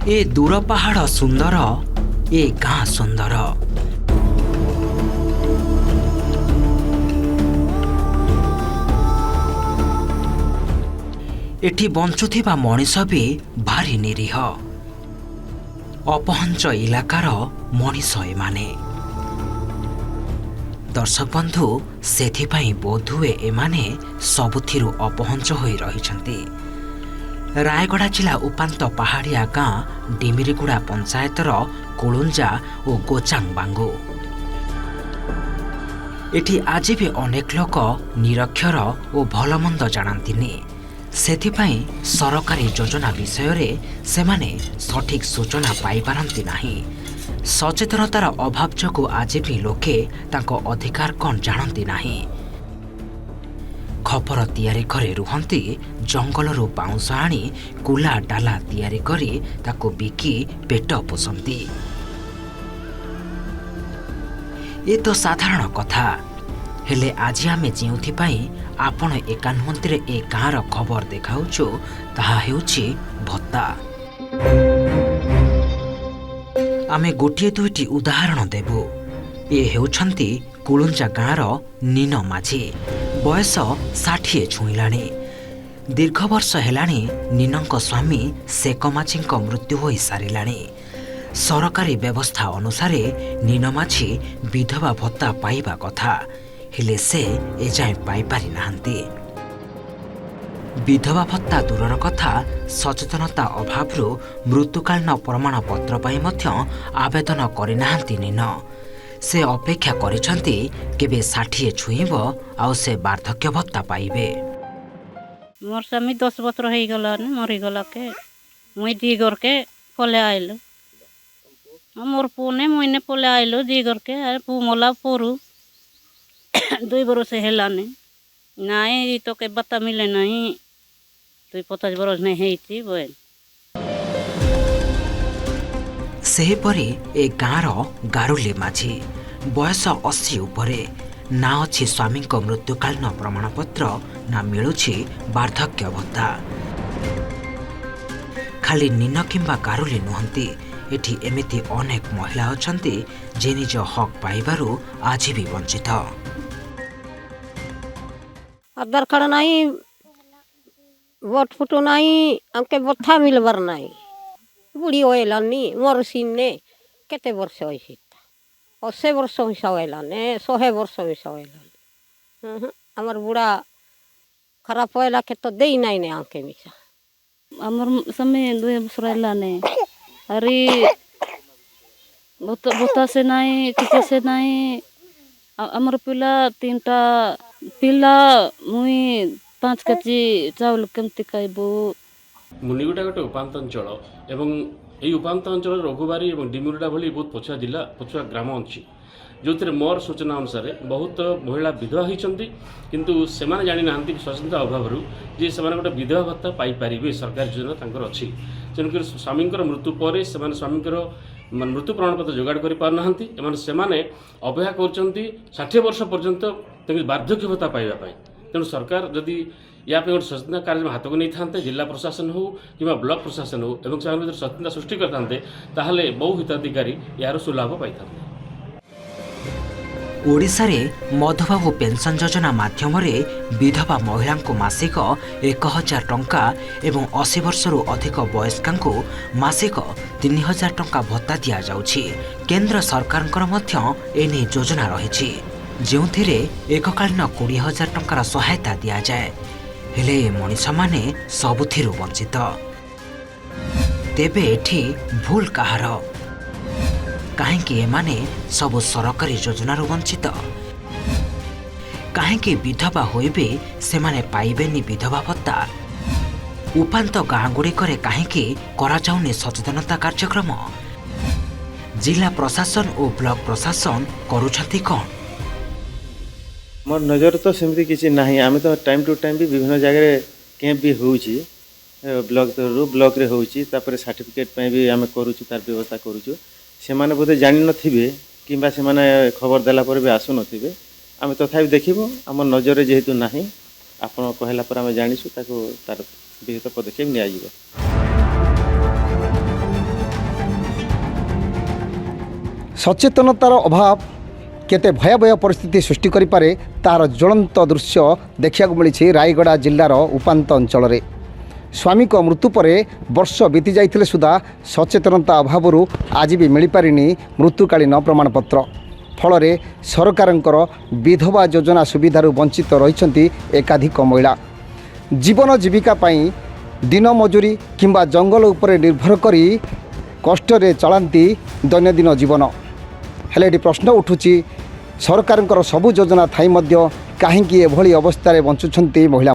ए दूर पहाड़ सुंदर ए गाँ सुंदर। एठी बंचुथिबा मनीष भी भारी निरीह। अपहंच इलाकार मनीष एमाने। दर्शक बंधु सेथिपाई बोधुए एमाने सबुथिरु अपहंच होई रहिछन्ति। रायगड़ा जिला उपांत पहाड़िया गाँ डिमिरीगुड़ा पंचायतर कुलुंजा और गोचांग बांगु। एठी आज भी अनेक लोक निरक्षर और भलमंद जानन्तिनि। सेथिपाई सरकारी योजना विषय रे सेमाने सठिक सूचना पाई पारंती नाही। सचेतनतार अभाव जोगु आज भी लोके तांको अधिकार कौन जानती नाही। खपर तैयारी करे रुहंती जंगलरू बाउंश आनी कुला डाला तैयारी करी ताको बिकी पेट पोषंती। ये तो साधारण कथा, हेले आज आमे जेउथिपाई आपण एका नुहंतीरे ए गाँर खबर देखाउछु ताहा हेउछि भत्ता। आमे गोटिए दुईटी उदाहरण देबु। ये हेउछंती कुलुंजा गाँर नीन माझी। बयस 60 छुईलाणी। दीर्घ वर्ष हेलाणी नीनंक स्वामी शेख माझींक मृत्यु होई सारिलाणी। सरकारी व्यवस्था अनुसारे नीन माझी विधवा भत्ता पाइबा कथा, हेले से एजाए पाई पारि नाहंती। विधवा भत्ता दूरर कथा सचेतनता अभावरू मृत्युकालीन प्रमाण पत्र पाई मध्य आवेदन करि नाहंती नीन। से अपेक्षा करिसंती केबे 60 छुईब आउ से वार्धक्य भत्ता पाइबे। मोर स्वामी 10 बछर हो गला ने मरी गला के मुई दी घर के पले आइलो। मोर पुने मुईने पले आइलो दी घर के अरे पु मोला पोरु 2 बरस हेलाने नाई तो के बता मिले नहीं। 50 बरस नहीं हेती बोल। सेहीपरि ए गाँर गारुली माझी बयस 80 उपरे। ना अच्छी स्वामी मृत्युकालीन प्रमाणपत्र ना मिलुछि वार्धक्य भत्ता। खाली नीन किंबा गारुली नुहंती, एठी एमिति अनेक महिला अछंती जे निज हक पाइबारु आज भी वंचित। आधार कार्ड नहीं, वोट फोटो नहीं, हमके बत्था मिलबर नहीं। बुढ़ी होइलानी मोर सीने केते वर्ष होइसी 80 वर्ष होइसावेलाने 100 वर्ष होइसावेलाने। हमर बुढ़ा खराब होइला के तो देई नहीं ने आंके मिसा। हमर समय 2 बछर हेलाने अरे भत्ता से नहीं किसी से नहीं। हमर पिला 3टा पिला मुई 5 केजी चाउल केमती खाइबो। मुनिगुड़ा गोटे उपात अंचल एवं यही उपात अंचल रघुबारी और डिमिरुडा भली बहुत पछुआ जिला पछुआ ग्राम अच्छी जो मोर सूचना अनुसार बहुत महिला विधवा होती किंतु से जानी ना सचेतनता अभाव जे से गोटे विधवा भत्ता पाइपर सरकारी योजना अच्छी। तेणुक स्वामी मृत्यु पर से स्वामी मृत्यु प्रमाणपत्र जोगाड़ कर से अपेक्षा कर 60 वर्ष पर्यंत वार्धक्य भत्ता पाइबापी। तेणु सरकार जदि या गोटे सचेतना कार्य हाथ को नहीं था जिला प्रशासन हो कि ब्लॉक प्रशासन हो एवं से सचेतना सृष्टि करते ताहले बहु हिताधिकारी यार सुलाभ पाई था। ओडिशा रे मधुबाबू पेंशन योजना माध्यम विधवा महिला को मासिक 1000 टंका एवं 80 वर्षरू अधिक वयस्का मासिक 3000 टंका भत्ता दि जाउछि। केंद्र सरकार मध्य एने योजना रही जोथिरे एककालीन 20,000 टंकार सहायता दि जाए। हेले मनीष माने सबुथिरु वंचित। तेबे एठी भूल कहार? काहेकि एमाने सब सरकारी योजना वंचित? काहेकि विधवा होइबे सेमाने पाइबेनी विधवा भत्ता? उपांत गाँ गुड़िकरे काहेकि करा जाउनी सचेतनता कार्यक्रम? जिला प्रशासन और ब्लॉक प्रशासन करूछंती कौन? मोर नजर तो सेमती किसी नहीं। आम तो टाइम टू टाइम भी विभिन्न जगह कैंप भी होउची ब्लॉक तरह ब्लॉक रे होउची तापर सर्टिफिकेट पे भी आम करूछु तार व्यवस्था करूछु। से माने बोधे जानि नथिबे किंबा से माने खबर देला पर भी आसु नथिबे। आम तथापि देखिबो आम नजर रे जेहेतु नाही आपण कहला पर आम जानिसु ताको तार विहित पदक्षेप निया जिवो। सचेतनतार अभाव केते भयावह परिस्थिति सृष्टि करिपारे तार ज्वलंत दृश्य देखा मिली रायगड़ा जिलार उपात अंचल स्वामी को मृत्यु पर वर्ष बीती जाइथिले सुधा सचेतनता अभाव आज भी मिल पारिनी मृत्युकालीन प्रमाणपत्र फल सरकारंकर विधवा योजना सुविधार वंचित रही एकाधिक महिला जीवन जीविका पाई दिन मजूरी किंबा जंगल उपरे निर्भर करी कष्ट चलांती दैनंदिन जीवन हेले एटी प्रश्न उठुची सरकारंकर सबु योजना थाई मध्य काहेकि एभली अवस्था बंचुछंती महिला।